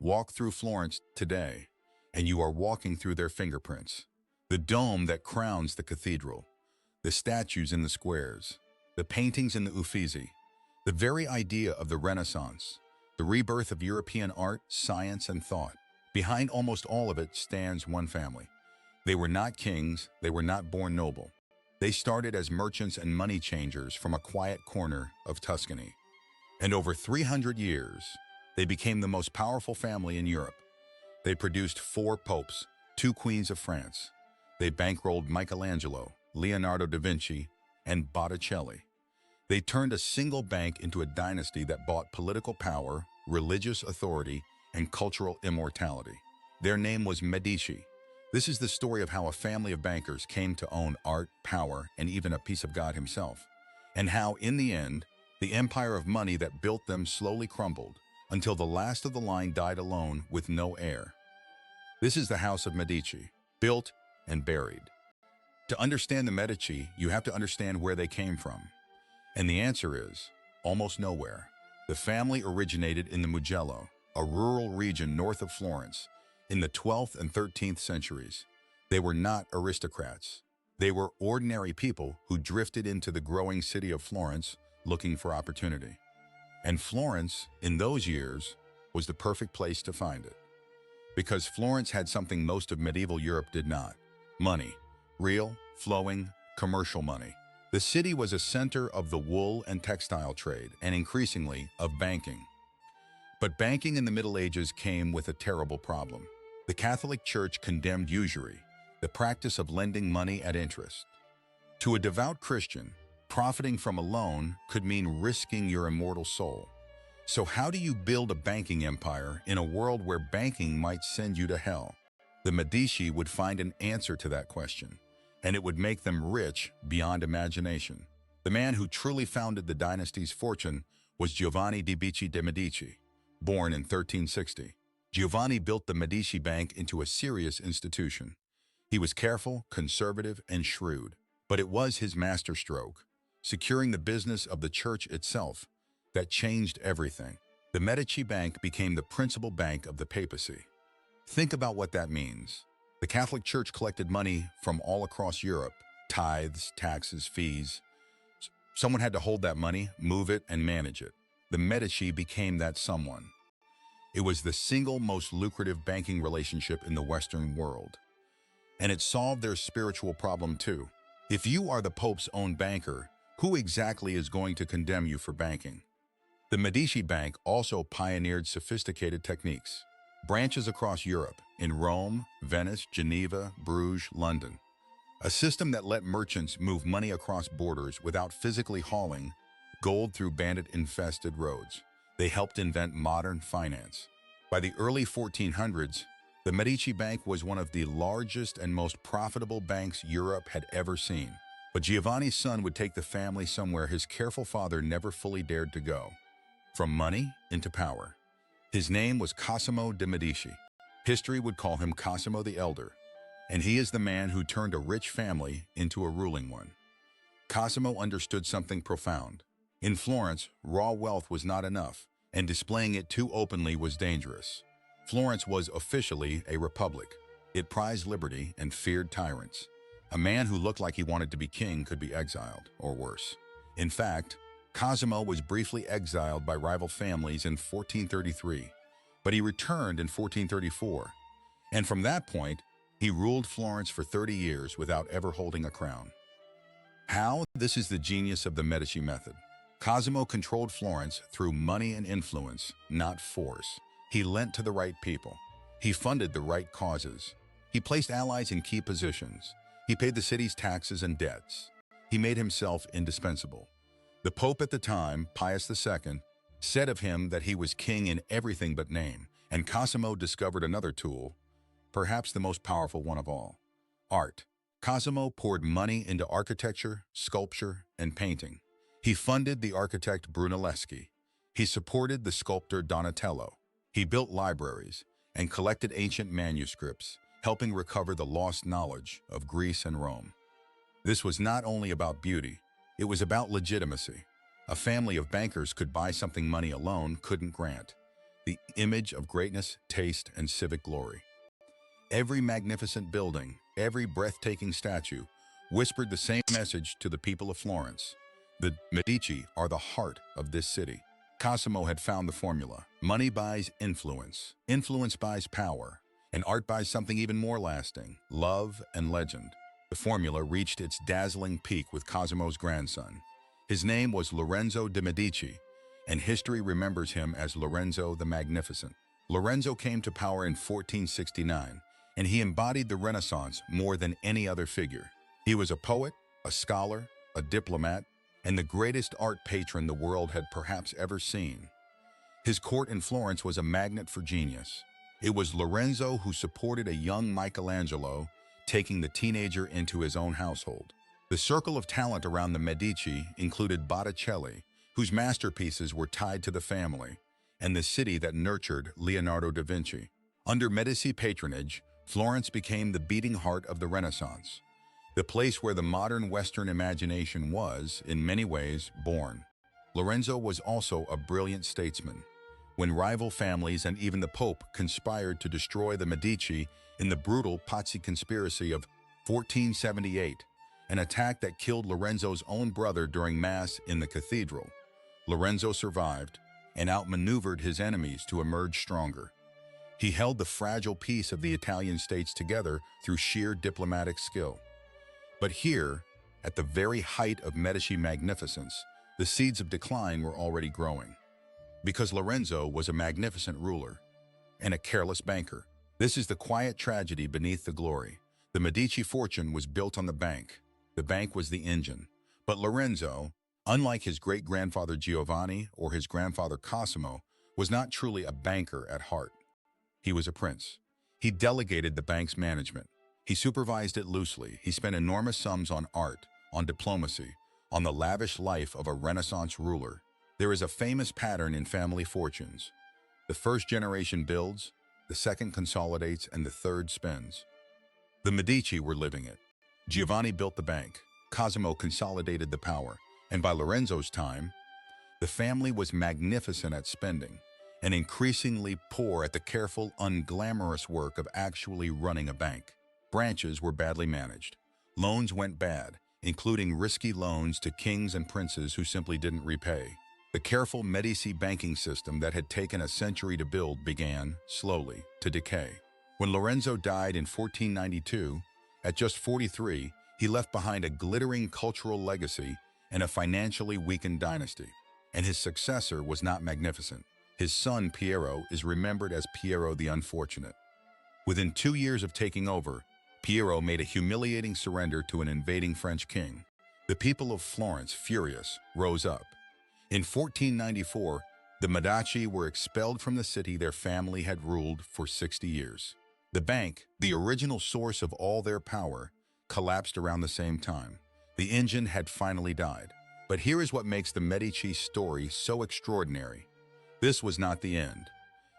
Walk through Florence today, and you are walking through their fingerprints. The dome that crowns the cathedral, the statues in the squares, the paintings in the Uffizi, the very idea of the Renaissance, the rebirth of European art, science, and thought. Behind almost all of it stands one family. They were not kings, they were not born noble. They started as merchants and money changers from a quiet corner of Tuscany. And over 300 years, they became the most powerful family in Europe. They produced 4 popes, 2 queens of France. They bankrolled Michelangelo, Leonardo da Vinci, and Botticelli. They turned a single bank into a dynasty that bought political power, religious authority, and cultural immortality. Their name was Medici. This is the story of how a family of bankers came to own art, power, and even a piece of God himself. And how, in the end, the empire of money that built them slowly crumbled until the last of the line died alone with no heir. This is the House of Medici, built and buried. To understand the Medici, you have to understand where they came from. And the answer is almost nowhere. The family originated in the Mugello, a rural region north of Florence, in the 12th and 13th centuries. They were not aristocrats. They were ordinary people who drifted into the growing city of Florence looking for opportunity. And Florence, in those years, was the perfect place to find it. Because Florence had something most of medieval Europe did not: money. Real, flowing, commercial money. The city was a center of the wool and textile trade, and increasingly of banking. But banking in the Middle Ages came with a terrible problem. The Catholic Church condemned usury, the practice of lending money at interest. To a devout Christian, profiting from a loan could mean risking your immortal soul. So how do you build a banking empire in a world where banking might send you to hell? The Medici would find an answer to that question, and it would make them rich beyond imagination. The man who truly founded the dynasty's fortune was Giovanni di Bicci de' Medici, born in 1360. Giovanni built the Medici Bank into a serious institution. He was careful, conservative, and shrewd, but it was his masterstroke, securing the business of the church itself, that changed everything. The Medici Bank became the principal bank of the papacy. Think about what that means. The Catholic Church collected money from all across Europe, tithes, taxes, fees. Someone had to hold that money, move it, and manage it. The Medici became that someone. It was the single most lucrative banking relationship in the Western world. And it solved their spiritual problem too. If you are the Pope's own banker, who exactly is going to condemn you for banking? The Medici Bank also pioneered sophisticated techniques. Branches across Europe, in Rome, Venice, Geneva, Bruges, London. A system that let merchants move money across borders without physically hauling gold through bandit-infested roads. They helped invent modern finance. By the early 1400s, the Medici Bank was one of the largest and most profitable banks Europe had ever seen. But Giovanni's son would take the family somewhere his careful father never fully dared to go. From money into power. His name was Cosimo de' Medici. History would call him Cosimo the Elder, and he is the man who turned a rich family into a ruling one. Cosimo understood something profound. In Florence, raw wealth was not enough, and displaying it too openly was dangerous. Florence was officially a republic. It prized liberty and feared tyrants. A man who looked like he wanted to be king could be exiled, or worse. In fact, Cosimo was briefly exiled by rival families in 1433, but he returned in 1434. And from that point, he ruled Florence for 30 years without ever holding a crown. How? This is the genius of the Medici method. Cosimo controlled Florence through money and influence, not force. He lent to the right people. He funded the right causes. He placed allies in key positions. He paid the city's taxes and debts. He made himself indispensable. The Pope at the time, Pius II, said of him that he was king in everything but name, and Cosimo discovered another tool, perhaps the most powerful one of all: art. Cosimo poured money into architecture, sculpture, and painting. He funded the architect Brunelleschi. He supported the sculptor Donatello. He built libraries and collected ancient manuscripts, helping recover the lost knowledge of Greece and Rome. This was not only about beauty, it was about legitimacy. A family of bankers could buy something money alone couldn't grant. the image of greatness, taste, and civic glory. Every magnificent building, every breathtaking statue, whispered the same message to the people of Florence. The Medici are the heart of this city. Cosimo had found the formula. Money buys influence, influence buys power, and art buys something even more lasting, love and legend. The formula reached its dazzling peak with Cosimo's grandson. His name was Lorenzo the Medici, and history remembers him as Lorenzo the Magnificent. Lorenzo came to power in 1469, and he embodied the Renaissance more than any other figure. He was a poet, a scholar, a diplomat, and the greatest art patron the world had perhaps ever seen. His court in Florence was a magnet for genius. It was Lorenzo who supported a young Michelangelo, taking the teenager into his own household. The circle of talent around the Medici included Botticelli, whose masterpieces were tied to the family, and the city that nurtured Leonardo da Vinci. Under Medici patronage, Florence became the beating heart of the Renaissance, the place where the modern Western imagination was, in many ways, born. Lorenzo was also a brilliant statesman. When rival families and even the Pope conspired to destroy the Medici in the brutal papacy conspiracy of 1478, an attack that killed Lorenzo's own brother during Mass in the cathedral, Lorenzo survived and outmaneuvered his enemies to emerge stronger. He held the fragile peace of the Italian states together through sheer diplomatic skill. But here, at the very height of Medici magnificence, the seeds of decline were already growing. Because Lorenzo was a magnificent ruler and a careless banker. This is the quiet tragedy beneath the glory. The Medici fortune was built on the bank. The bank was the engine. But Lorenzo, unlike his great-grandfather Giovanni or his grandfather Cosimo, was not truly a banker at heart. He was a prince. He delegated the bank's management. He supervised it loosely. He spent enormous sums on art, on diplomacy, on the lavish life of a Renaissance ruler. There is a famous pattern in family fortunes. The first generation builds, the second consolidates, and the third spends. The Medici were living it. Giovanni built the bank. Cosimo consolidated the power. And by Lorenzo's time, the family was magnificent at spending and increasingly poor at the careful, unglamorous work of actually running a bank. Branches were badly managed. Loans went bad, including risky loans to kings and princes who simply didn't repay. The careful Medici banking system that had taken a century to build began, slowly, to decay. When Lorenzo died in 1492, at just 43, he left behind a glittering cultural legacy and a financially weakened dynasty. And his successor was not magnificent. His son, Piero, is remembered as Piero the Unfortunate. Within 2 years of taking over, Piero made a humiliating surrender to an invading French king. The people of Florence, furious, rose up. In 1494, the Medici were expelled from the city their family had ruled for 60 years. The bank, the original source of all their power, collapsed around the same time. The engine had finally died. But here is what makes the Medici story so extraordinary. This was not the end.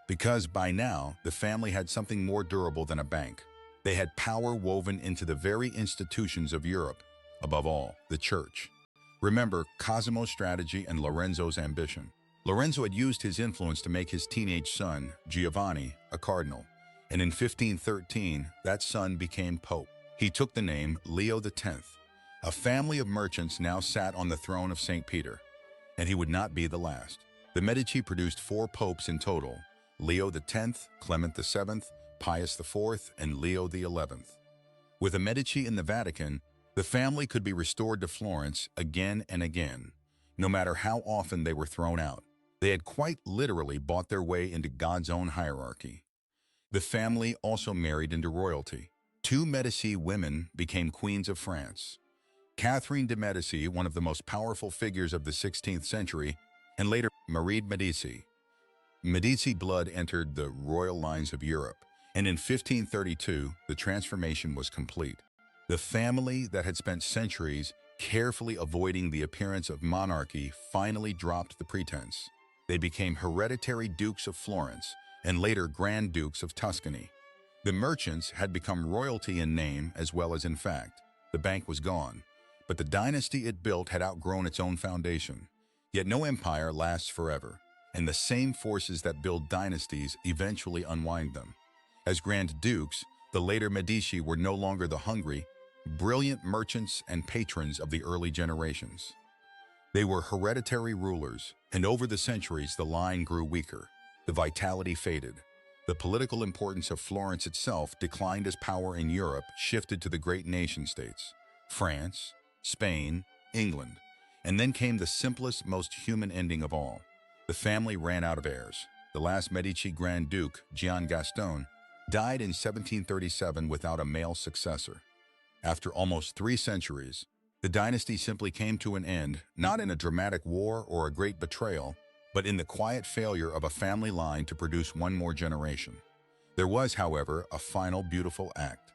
Because by now, the family had something more durable than a bank. They had power woven into the very institutions of Europe, above all, the church. Remember Cosimo's strategy and Lorenzo's ambition. Lorenzo had used his influence to make his teenage son, Giovanni, a cardinal. And in 1513, that son became pope. He took the name Leo X. A family of merchants now sat on the throne of St. Peter. And he would not be the last. The Medici produced 4 popes in total: Leo X, Clement VII, Pius IV, and Leo XI. With the Medici in the Vatican, the family could be restored to Florence again and again, no matter how often they were thrown out. They had quite literally bought their way into God's own hierarchy. The family also married into royalty. 2 Medici women became queens of France. Catherine de' Medici, one of the most powerful figures of the 16th century, and later Marie Medici. Medici blood entered the royal lines of Europe, and in 1532, the transformation was complete. The family that had spent centuries carefully avoiding the appearance of monarchy finally dropped the pretense. They became hereditary dukes of Florence and later Grand Dukes of Tuscany. The merchants had become royalty in name as well as in fact. The bank was gone, but the dynasty it built had outgrown its own foundation. Yet no empire lasts forever. and the same forces that build dynasties eventually unwind them. As Grand Dukes, the later Medici were no longer the hungry, brilliant merchants and patrons of the early generations. They were hereditary rulers, and over the centuries the line grew weaker. The vitality faded. The political importance of Florence itself declined as power in Europe shifted to the great nation-states, France, Spain, England. And then came the simplest, most human ending of all. The family ran out of heirs. The last Medici Grand Duke, Gian Gaston, died in 1737 without a male successor. After almost 3 centuries, the dynasty simply came to an end, not in a dramatic war or a great betrayal, but in the quiet failure of a family line to produce one more generation. There was, however, a final beautiful act.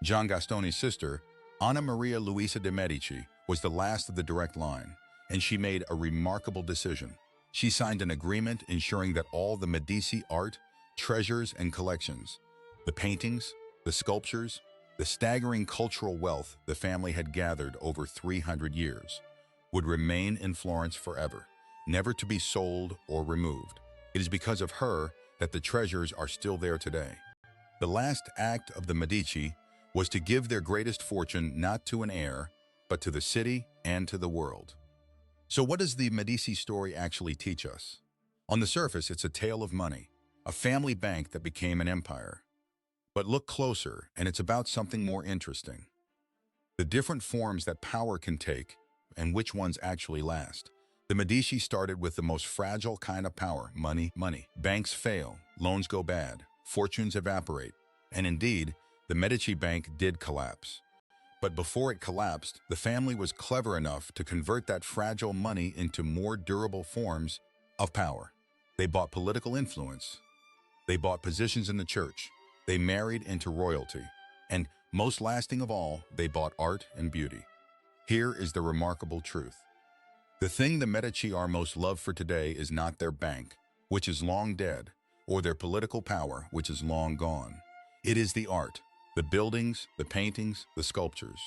Gian Gaston's sister, Anna Maria Luisa de' Medici, was the last of the direct line, and she made a remarkable decision. She signed an agreement ensuring that all the Medici art, treasures, and collections, the paintings, the sculptures, the staggering cultural wealth the family had gathered over 300 years, would remain in Florence forever, never to be sold or removed. It is because of her that the treasures are still there today. The last act of the Medici was to give their greatest fortune not to an heir, but to the city and to the world. So what does the Medici story actually teach us? On the surface, it's a tale of money, a family bank that became an empire. But look closer, and it's about something more interesting. The different forms that power can take, and which ones actually last. The Medici started with the most fragile kind of power, money. Banks fail, loans go bad, fortunes evaporate, and indeed, the Medici Bank did collapse. But before it collapsed, the family was clever enough to convert that fragile money into more durable forms of power. They bought political influence. They bought positions in the church. They married into royalty. And most lasting of all, they bought art and beauty. Here is the remarkable truth. The thing the Medici are most loved for today is not their bank, which is long dead, or their political power, which is long gone. It is the art, the buildings, the paintings, the sculptures.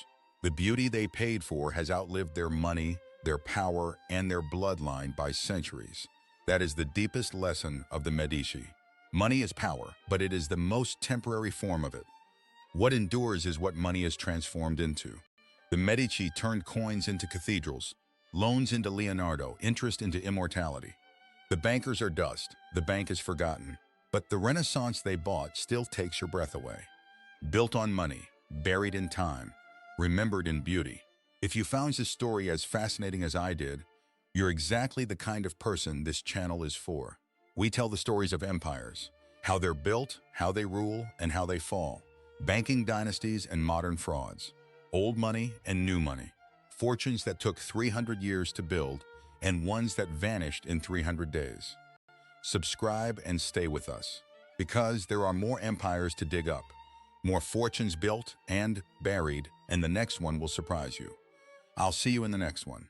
The beauty they paid for has outlived their money, their power, and their bloodline by centuries. That is the deepest lesson of the Medici. Money is power, but it is the most temporary form of it. What endures is what money is transformed into. The Medici turned coins into cathedrals, loans into Leonardo, interest into immortality. The bankers are dust, the bank is forgotten. But the Renaissance they bought still takes your breath away. Built on money, buried in time, remembered in beauty. If you found this story as fascinating as I did, you're exactly the kind of person this channel is for. We tell the stories of empires, how they're built, how they rule, and how they fall. Banking dynasties and modern frauds. Old money and new money. Fortunes that took 300 years to build, and ones that vanished in 300 days. Subscribe and stay with us, because there are more empires to dig up, more fortunes built and buried, and the next one will surprise you. I'll see you in the next one.